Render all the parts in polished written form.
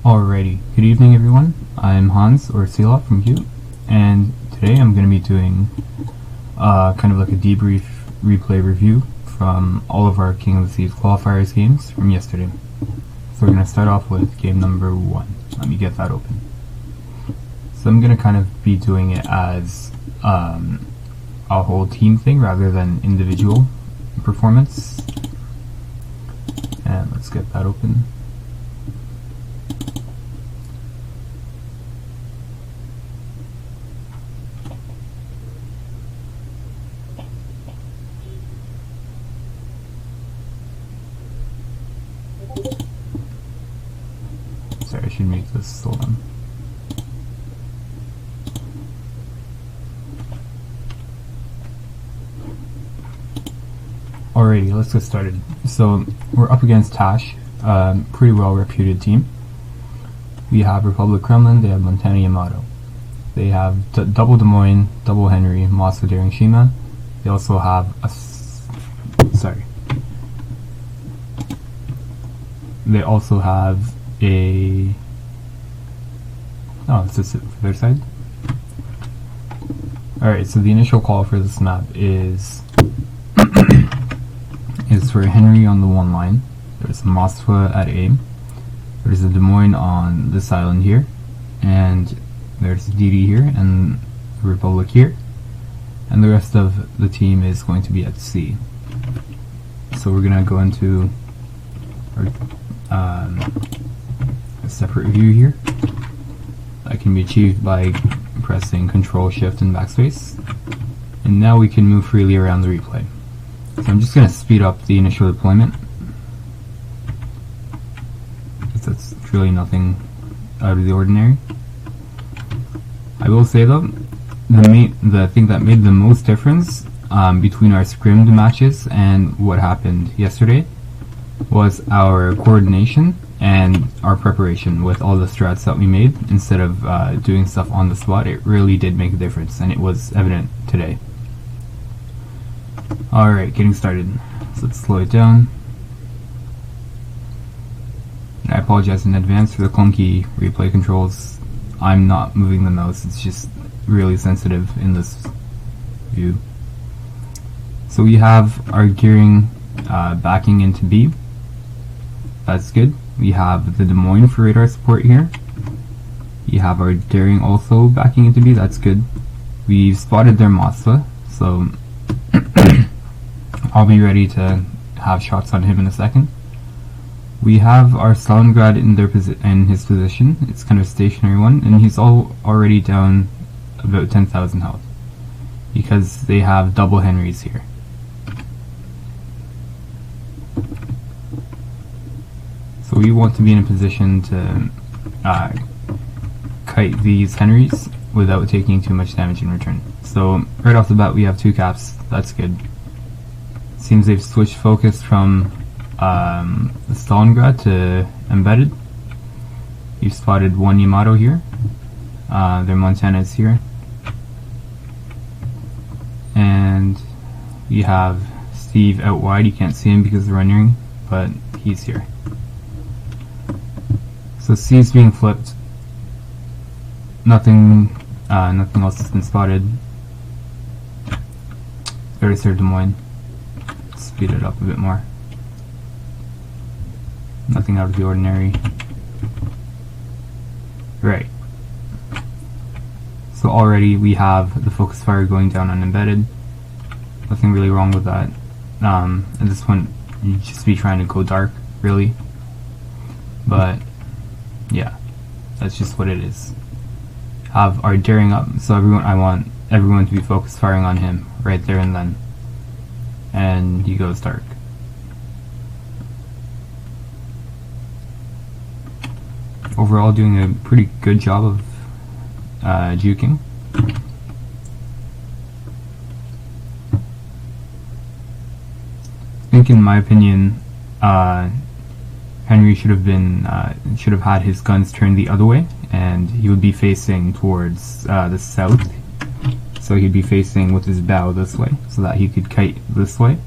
Alrighty, good evening everyone. I'm Hans, or Sela from Q, and today I'm going to be doing kind of like a debrief replay review from all of our King of the Seas qualifiers games from yesterday. So we're going to start off with game number 1. Let me get that open. So I'm going to kind of be doing it as a whole team thing rather than individual performance. And let's get that open. Sorry, I should make this slow down. Alrighty, let's get started. So we're up against TASH, pretty well reputed team. We have Republic Kremlin, they have Montana Yamato. They have double Des Moines, double Henry, Moscow Daring Shima. They also have They also have a... Oh, is this it for their side? Alright, so the initial call for this map is for Henry on the 1 line. There's a Moskva at A. There's a Des Moines on this island here. And there's DD here and the Republic here. And the rest of the team is going to be at C. So we're going to go into our a separate view here. That can be achieved by pressing Control, Shift, and Backspace. And now we can move freely around the replay. So I'm just going to speed up the initial deployment, because that's truly nothing out of the ordinary. I will say though, the thing that made the most difference between our scrimmed matches and what happened yesterday was our coordination and our preparation with all the strats that we made instead of doing stuff on the spot. It really did make a difference, and it was evident today. Alright, getting started. So let's slow it down. I apologize in advance for the clunky replay controls. I'm not moving the mouse, it's just really sensitive in this view. So we have our gearing backing into B. That's good. We have the Des Moines for radar support here. We have our daring also backing into B. That's good. We've spotted their Moskva, so I'll be ready to have shots on him in a second. We have our Stalingrad in his position. It's kind of a stationary one, and he's already down about 10,000 health because they have double Henrys here. So we want to be in a position to kite these Henrys without taking too much damage in return. So right off the bat we have 2 caps, that's good. Seems they've switched focus from the Stalingrad to embedded. You've spotted 1 Yamato here, their Montana is here. And we have Steve out wide, you can't see him because of the rendering, but he's here. So C is being flipped. Nothing else has been spotted. There's their Des Moines. Speed it up a bit more. Nothing out of the ordinary. Right. So already we have the focus fire going down on embedded. Nothing really wrong with that. At this point, you'd just be trying to go dark, really. But yeah, that's just what it is. Have our daring up, so I want everyone to be focus firing on him right there and then. And he goes dark. Overall, doing a pretty good job of juking. I think, in my opinion, Henry should have had his guns turned the other way, and he would be facing towards the south. So he'd be facing with his bow this way, so that he could kite this way,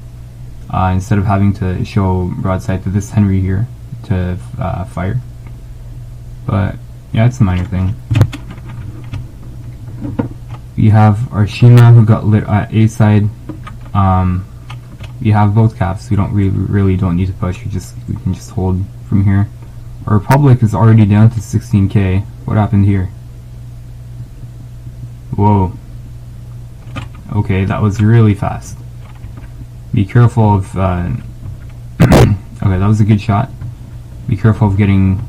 instead of having to show broadside to this Henry here to fire. but yeah, it's a minor thing. We have our Shima who got lit at A side. We have both caps. We don't really don't need to push. We can just hold from here. Our Republic is already down to 16k. What happened here? Whoa. Okay, that was really fast. Be careful of. Okay, that was a good shot. Be careful of getting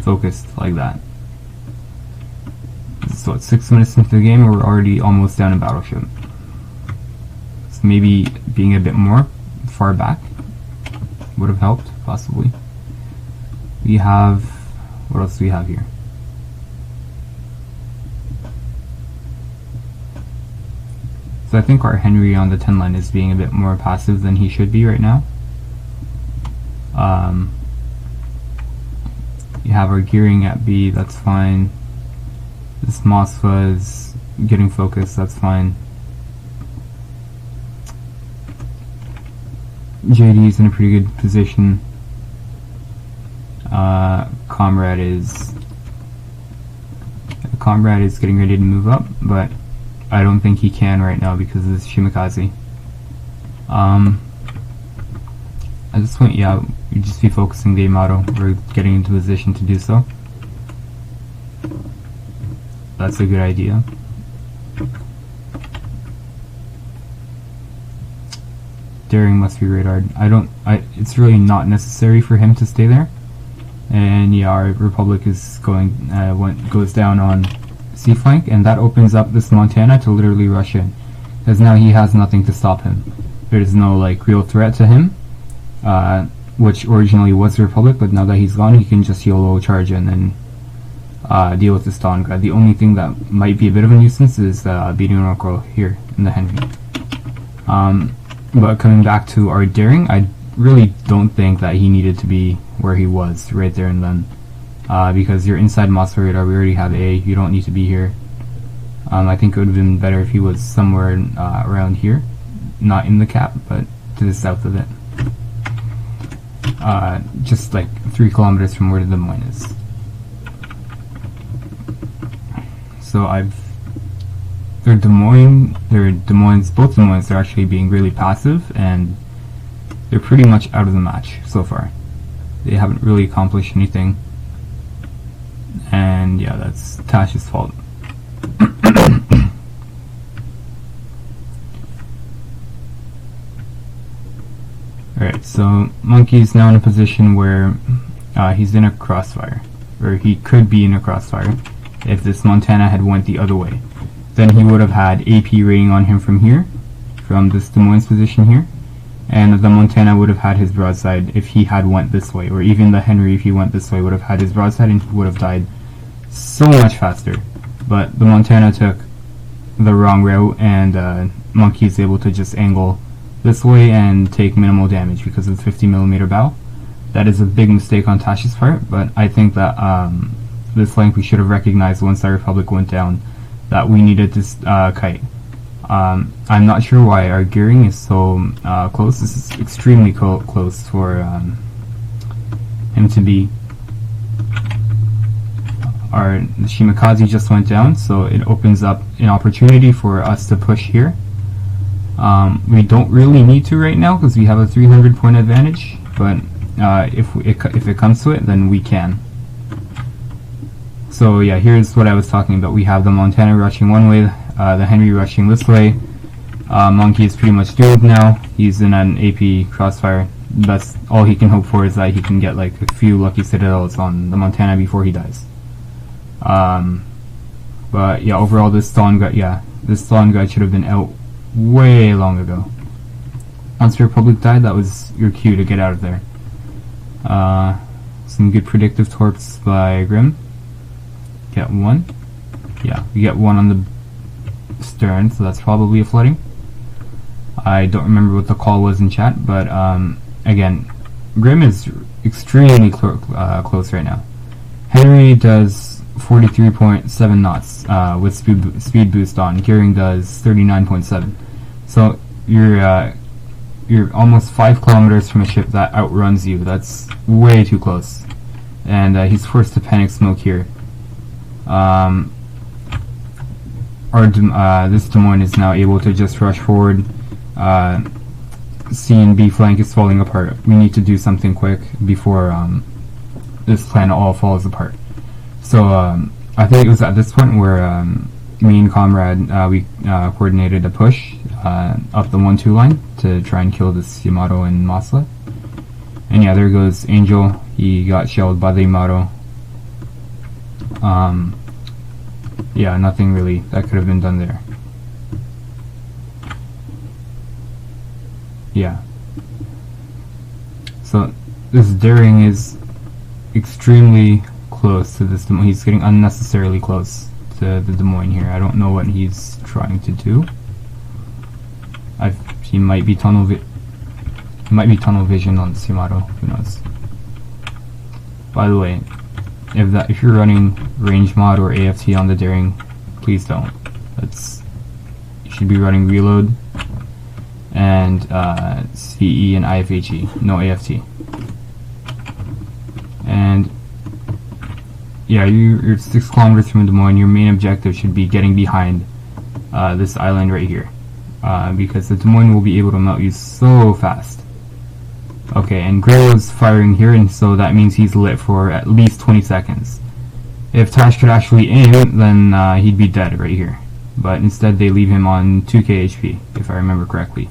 focused like that. So it's 6 minutes into the game and we're already almost down in battleship. So maybe being a bit more far back would have helped, possibly. We have, what else do we have here? So I think our Henry on the 10 line is being a bit more passive than he should be right now. You have our gearing at B, that's fine. This Mosfa is getting focused, that's fine. JD is in a pretty good position. Comrade is getting ready to move up, but I don't think he can right now because of this Shimakaze. At this point, yeah, you just be focusing the Yamato. We're getting into position to do so. That's a good idea. Daring must be radared. It's really not necessary for him to stay there. And yeah, our Republic is goes down on C flank, and that opens up this Montana to literally rush in, because now he has nothing to stop him. There's no like real threat to him, which originally was the Republic, but now that he's gone, he can just YOLO charge in and deal with the Stalingrad. The only thing that might be a bit of a nuisance is beating an Oracle here in the Henry. But coming back to our daring, I really don't think that he needed to be where he was right there and then, because you're inside Moscow radar. We already have A. You don't need to be here. I think it would have been better if he was somewhere around here, not in the cap, but to the south of it, just like 3 kilometers from where the Des Moines is. So both Des Moines, they're actually being really passive, and they're pretty much out of the match so far. They haven't really accomplished anything, and yeah, that's TASH's fault. Alright, so Monkey's now in a position where he's in a crossfire, or he could be in a crossfire if this Montana had went the other way. Then he would have had AP rating on him from here, from this Des Moines position here, and the Montana would have had his broadside if he had went this way, or even the Henry, if he went this way, would have had his broadside and he would have died so much faster. But the Montana took the wrong route, and Monkey is able to just angle this way and take minimal damage because of the 50mm bow. That is a big mistake on TASH's part, but I think that this flank we should have recognized once our Republic went down, that we needed this kite. I'm not sure why our gearing is so close. This is extremely close for him to be. The Shimakaze just went down, so it opens up an opportunity for us to push here. We don't really need to right now because we have a 300 point advantage, but if it comes to it, then we can. So yeah, here's what I was talking about. We have the Montana rushing one way, the Henry rushing this way. Monkey is pretty much doomed now. He's in an AP crossfire. That's all he can hope for, is that he can get like a few lucky citadels on the Montana before he dies. But yeah, overall this Stalingrad should have been out way long ago. Once the Republic died, that was your cue to get out of there. Some good predictive torps by Grim. Get one. Yeah, we get one on the stern, so that's probably a flooding. I don't remember what the call was in chat, but again, Grim is extremely close right now. Henry does 43.7 knots with speed boost on. Gearing does 39.7. So you're almost 5 kilometers from a ship that outruns you. That's way too close. and he's forced to panic smoke here. This Des Moines is now able to just rush forward. C and B flank is falling apart. We need to do something quick before this plan all falls apart. So I think it was at this point where me and Comrade we coordinated a push up the 1-2 line to try and kill this Yamato and Masla. And yeah, there goes Angel. He got shelled by the Yamato. Yeah, nothing really that could have been done there. Yeah. So this Daring is extremely close to this Des Moines. He's getting unnecessarily close to the Des Moines here. I don't know what he's trying to do. He might be tunnel vision on Yamato. Who knows? By the way, if you're running range mod or AFT on the Daring, please don't. You should be running reload and CE and IFHE, no AFT. And yeah, you're 6 kilometers from Des Moines. Your main objective should be getting behind this island right here, because the Des Moines will be able to melt you so fast. Okay, and Grillo's firing here, and so that means he's lit for at least 20 seconds. If TASH could actually aim, then he'd be dead right here. But instead they leave him on 2k HP, if I remember correctly.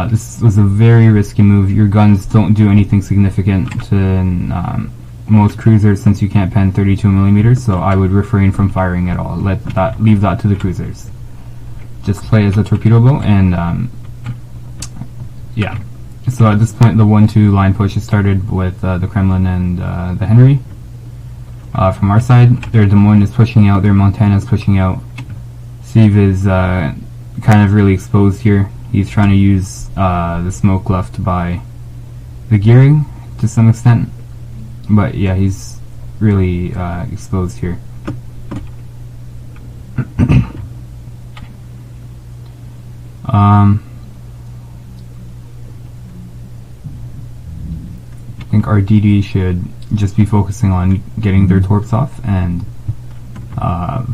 This was a very risky move. Your guns don't do anything significant to most cruisers since you can't pen 32mm, so I would refrain from firing at all. Leave that to the cruisers. Just play as a torpedo boat, and yeah. So at this point the 1-2 line push has started with the Kremlin and the Henry. From our side, their Des Moines is pushing out, their Montana is pushing out. Steve is kind of really exposed here. He's trying to use the smoke left by the gearing to some extent. But yeah, he's really exposed here. I think our DD should just be focusing on getting their torps off and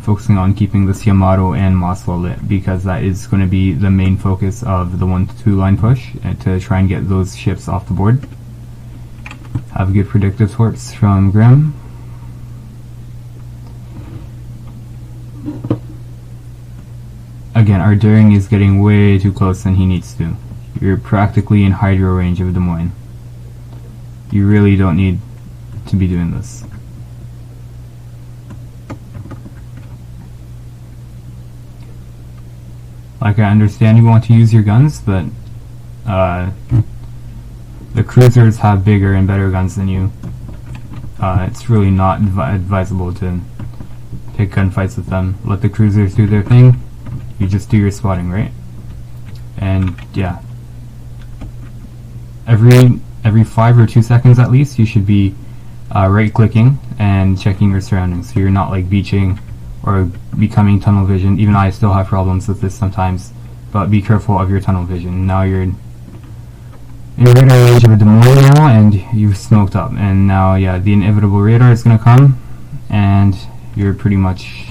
focusing on keeping this Yamato and Maswa lit, because that is going to be the main focus of the 1-2 line push, to try and get those ships off the board. Have good predictive torps from Grim. Again, our Daring is getting way too close than he needs to. You're practically in hydro range of Des Moines. You really don't need to be doing this. Like, I understand you want to use your guns, but the cruisers have bigger and better guns than you. It's really not advisable to pick gunfights with them. Let the cruisers do their thing. You just do your spotting, right? And yeah, every 5 or 2 seconds at least, you should be right-clicking and checking your surroundings, so you're not like beaching or becoming tunnel vision. Even I still have problems with this sometimes, but be careful of your tunnel vision. Now you're in radar range of a Des Moines now, and you've smoked up, and now yeah, the inevitable radar is going to come, and you're pretty much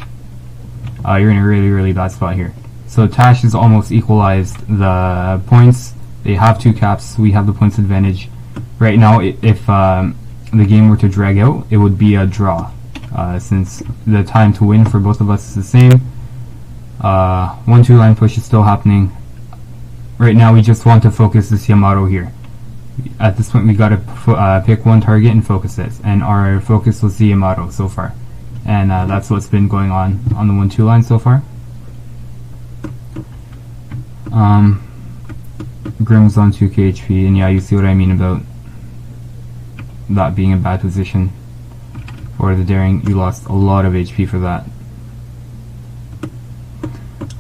you're in a really bad spot here. So TASH has almost equalized the points. They have 2 caps, we have the points advantage. Right now, if the game were to drag out, it would be a draw, since the time to win for both of us is the same. 1-2 line push is still happening. Right now we just want to focus this Yamato here. At this point we gotta pick one target and focus it, and our focus was the Yamato so far. And that's what's been going on the 1-2 line so far. Grim's on 2k HP, and yeah, you see what I mean about that being a bad position for the Daring. You lost a lot of HP for that.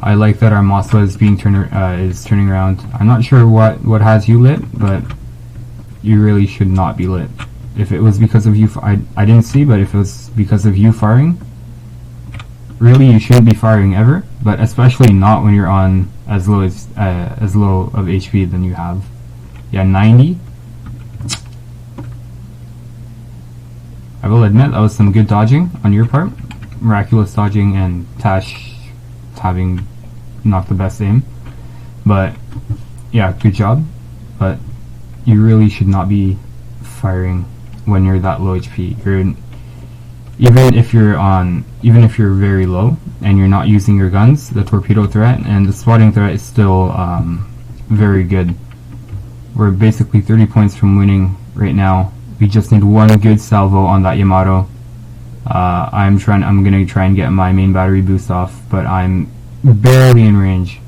I like that our Masla is being turning around. I'm not sure what has you lit, but you really should not be lit. If it was because of you, I didn't see, but if it was because of you firing, really you shouldn't be firing ever, but especially not when you're on as low of HP than you have. Yeah, 90. I will admit that was some good dodging on your part. Miraculous dodging and TASH having not the best aim. But yeah, good job. But you really should not be firing when you're that low HP. Even if you're very low and you're not using your guns, the torpedo threat and the spotting threat is still very good. We're basically 30 points from winning right now. We just need one good salvo on that Yamato. I'm gonna try and get my main battery boost off, but I'm barely in range.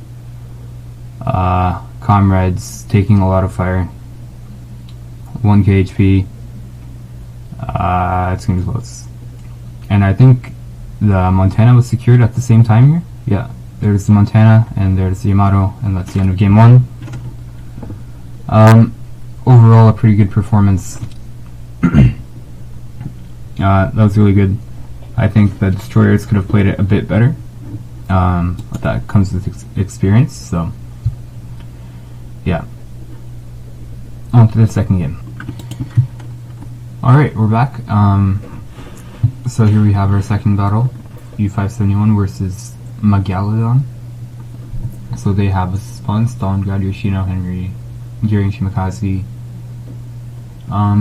Comrades taking a lot of fire. 1k HP. It's gonna be close. And I think the Montana was secured at the same time here. Yeah, there's the Montana and there's the Yamato, and that's the end of game 1. Overall, a pretty good performance. That was really good. I think the destroyers could have played it a bit better. But that comes with experience, so yeah. On to the second game. Alright, we're back. So here we have our second battle, U571 versus Megalodon. So they have a spawn, Stalingrad, Yoshino, Henry, Gearing, Shimakaze.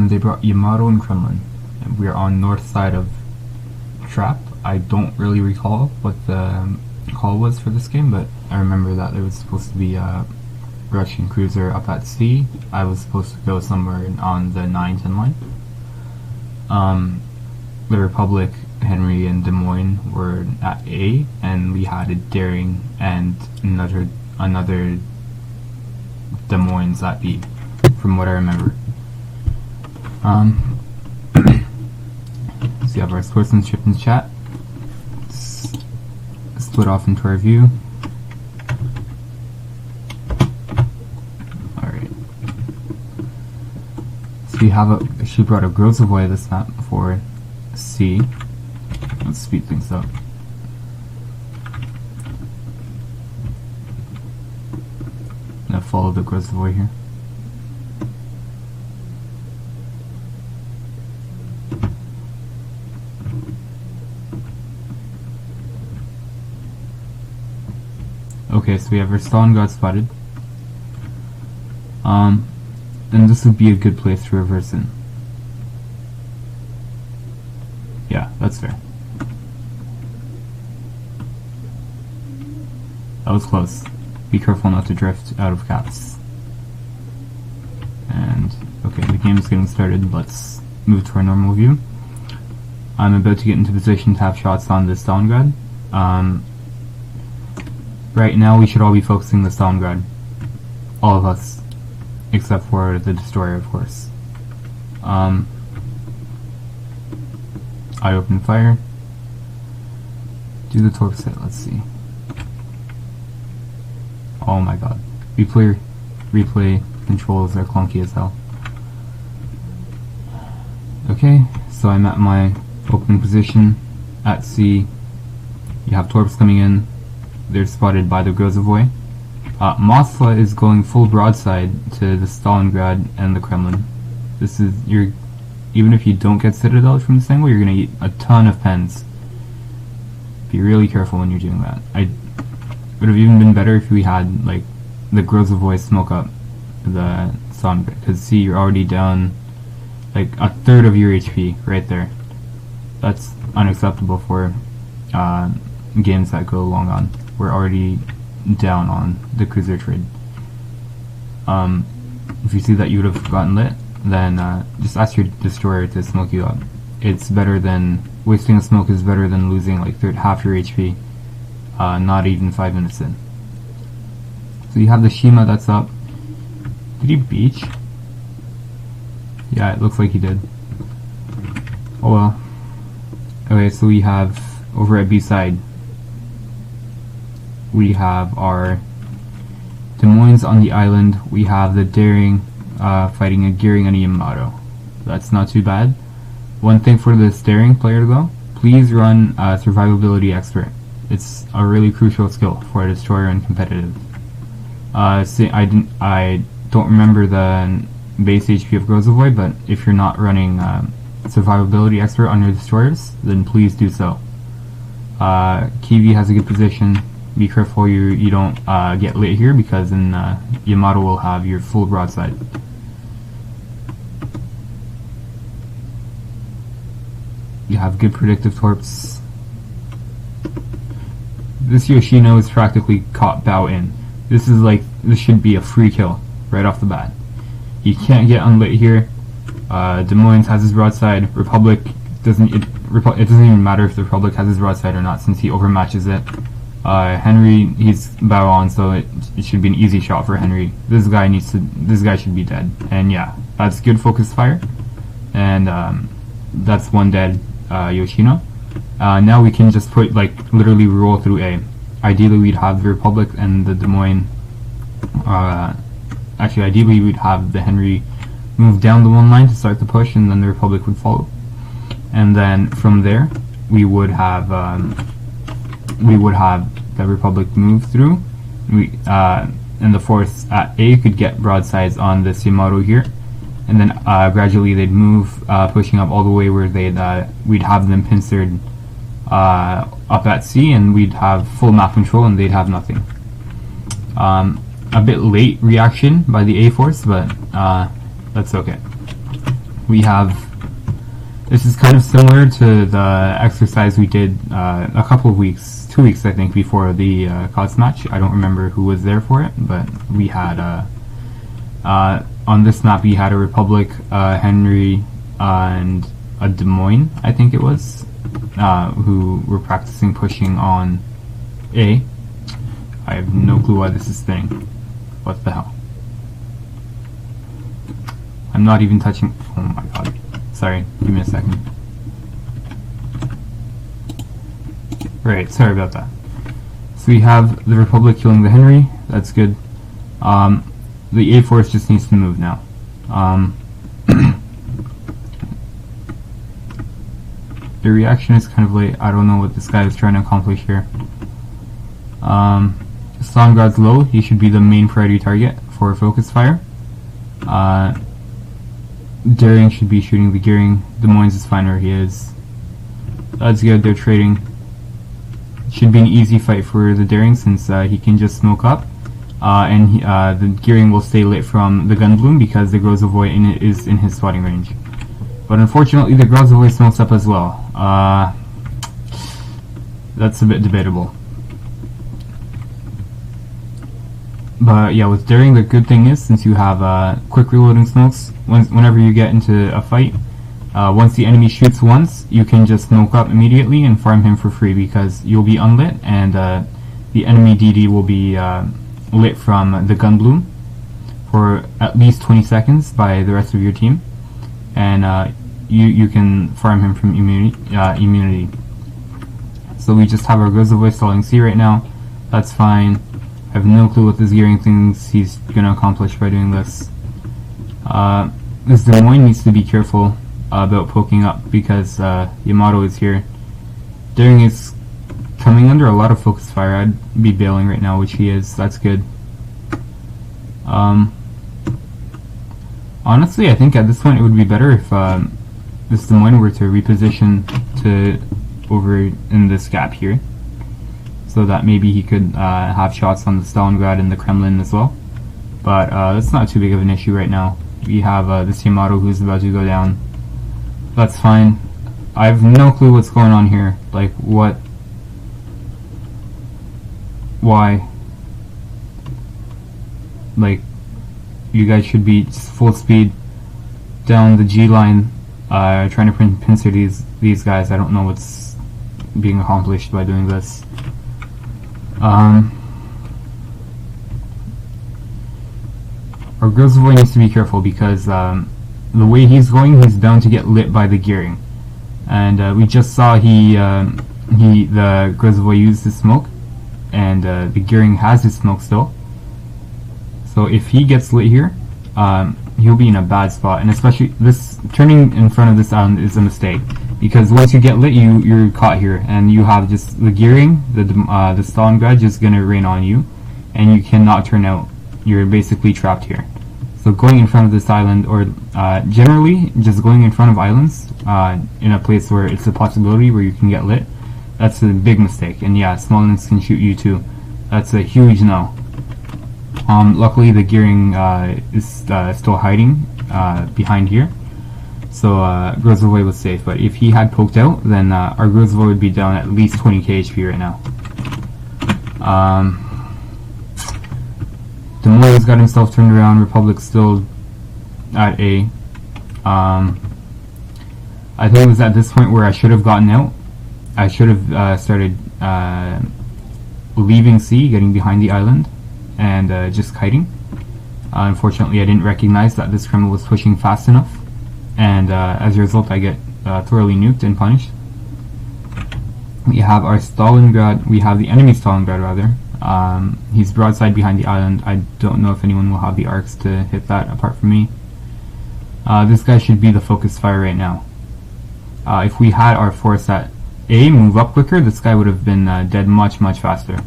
They brought Yamato and Kremlin. And we are on north side of Trap. I don't really recall what the call was for this game, but I remember that there was supposed to be a Russian cruiser up at sea. I was supposed to go somewhere on the 9-10 line. The Republic, Henry, and Des Moines were at A, and we had a Daring and another Des Moines at B, from what I remember. So you have our sportsmanship in chat. Split off into our view. Alright. So she brought a Grozavoy this map for C. Let's speed things up. I'm gonna follow the Grozavoy here. Okay, so we have our Stalingrad spotted. Then this would be a good place to reverse in. Yeah, that's fair. That was close. Be careful not to drift out of caps. And, okay, the game is getting started. Let's move to our normal view. I'm about to get into position to have shots on this Stalingrad. Right now we should all be focusing the Stalingrad. All of us. Except for the destroyer, of course. I open fire. Do the torp set, let's see. Oh my god. Replay controls are clunky as hell. Okay, so I'm at my opening position at C. You have torps coming in. They're spotted by the Grozavoy. Moskva is going full broadside to the Stalingrad and the Kremlin. This is even if you don't get Citadel from this angle, you're gonna eat a ton of pens. Be really careful when you're doing that. It would have even been better if we had like the Grozavoy smoke up the Stalingrad, because see, you're already down like a third of your HP right there. That's unacceptable for games that go long on. We're already down on the cruiser trade. If you see that you would have gotten lit, then just ask your destroyer to smoke you up. It's better than wasting a smoke is better than losing like half your HP. Not even 5 minutes in. So you have the Shima that's up. Did he beach? Yeah, it looks like he did. Oh well. Okay, so we have over at B side. We have our Des Moines on the island. We have the Daring fighting a Gearing and a Yamato. That's not too bad. One thing for this Daring player though, please run Survivability Expert. It's a really crucial skill for a destroyer and competitive. I don't remember the base HP of Grozavoy, but if you're not running survivability expert on your destroyers, then please do so. Kiwi has a good position. Be careful you don't get lit here, because then Yamato will have your full broadside. You have good predictive torps. This Yoshino is practically caught bow in. This should be a free kill right off the bat. You can't get unlit here. Des Moines has his broadside. Republic doesn't. It doesn't even matter if the Republic has his broadside or not, since he overmatches it. Henry, he's bow on, so it should be an easy shot for Henry. This guy should be dead. And yeah, that's good focus fire. And that's one dead Yoshino. Now we can just put, literally roll through A. Ideally we'd have the Republic and the Des Moines, actually ideally we'd have the Henry move down the one line to start the push, and then the Republic would follow. And then from there we would have the Republic move through. And the force at A could get broadsides on this Yamato here, and then gradually they'd move, pushing up all the way where we'd have them pincered up at C, and we'd have full map control and they'd have nothing. A bit late reaction by the A force, but that's okay. This is kind of similar to the exercise we did a couple of weeks, 2 weeks I think, before the KoTS match. I don't remember who was there for it, but we had on this map we had a Republic, Henry, and a Des Moines, I think it was, who were practicing pushing on A. I have no clue why this is spinning. What the hell? I'm not even touching. Oh my god. Sorry, give me a second. Right, sorry about that. So we have the Republic killing the Henry. That's good. The A force just needs to move now. The reaction is kind of late. I don't know what this guy is trying to accomplish here. Stalin's low. He should be the main priority target for focus fire. Daring should be shooting the gearing. Des Moines is fine where he is. That's good. They're trading. Should be an easy fight for the Daring, since he can just smoke up, and the gearing will stay lit from the gun bloom because the Grozavoy is in his spotting range. But unfortunately the Grozavoy smokes up as well. That's a bit debatable. But yeah, with Daring, the good thing is, since you have quick reloading smokes, whenever you get into a fight, once the enemy shoots once, you can just smoke up immediately and farm him for free, because you'll be unlit, and the enemy DD will be lit from the gun bloom for at least 20 seconds by the rest of your team, and you can farm him from immunity. So we just have our Grozavoy stalling C right now. That's fine. I have no clue what this gearing thinks he's gonna accomplish by doing this. This Des Moines needs to be careful about poking up, because Yamato is here. Daring is coming under a lot of focus fire. I'd be bailing right now, which he is. That's good. Honestly, I think at this point it would be better if this Des Moines were to reposition to over in this gap here, so that maybe he could have shots on the Stalingrad and the Kremlin as well. But that's not too big of an issue right now. We have this Yamato who's about to go down. That's fine. I have no clue what's going on here. Like, what? Why? Like, you guys should be full speed down the G line, trying to pincer these guys. I don't know what's being accomplished by doing this. Our Grozavoy needs to be careful, because the way he's going, he's bound to get lit by the gearing. And we just saw the Grozavoy used his smoke, and the gearing has his smoke still. So if he gets lit here, he'll be in a bad spot. And especially this turning in front of this island is a mistake, because once you get lit, you're caught here, and you have just the gearing, the Stalingrad just gonna rain on you, and you cannot turn out. You're basically trapped here. So going in front of this island, or generally just going in front of islands in a place where it's a possibility where you can get lit, that's a big mistake. And yeah, small islands can shoot you too. That's a huge no. Luckily the gearing is still hiding behind here, so Grozavoy was safe. But if he had poked out, then our Grozavoy would be down at least 20k HP right now. Demoy's got himself turned around. Republic's still at A. I think it was at this point where I should have gotten out. I should have started leaving C, getting behind the island, and just kiting. Unfortunately, I didn't recognize that this criminal was pushing fast enough, and as a result, I get thoroughly nuked and punished. We have our Stalingrad. We have the enemy Stalingrad rather. He's broadside behind the island. I don't know if anyone will have the arcs to hit that apart from me. This guy should be the focus fire right now. If we had our force at A move up quicker, this guy would have been dead much faster.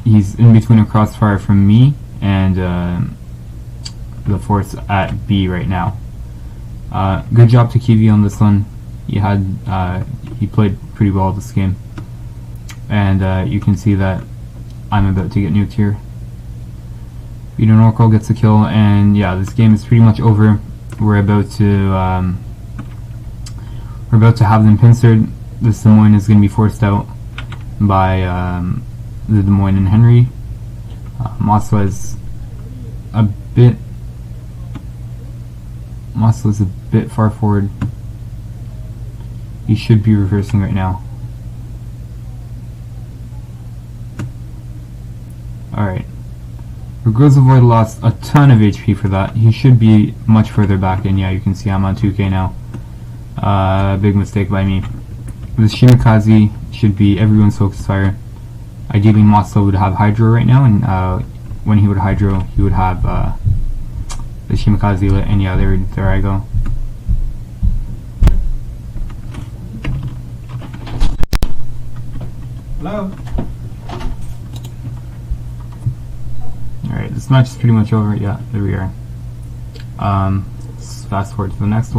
He's in between a crossfire from me and the force at B right now. Good job to Kiwi on this one. He played pretty well this game, and you can see that I'm about to get nuked here. Norcal gets a kill, and yeah, this game is pretty much over. We're about to have them pincered. This Des Moines is going to be forced out by the Des Moines and Henry. Moscow is a bit far forward. He should be reversing right now. Alright. Grozavoy lost a ton of HP for that. He should be much further back, and yeah, you can see I'm on 2k now. Big mistake by me. This Shimikaze should be everyone's focus fire. Ideally, Moscow would have Hydro right now, and when he would Hydro, he would have the Shimikaze lit, and yeah, there I go. Hello? Alright, this match is pretty much over. Yeah, there we are. Let's fast forward to the next one.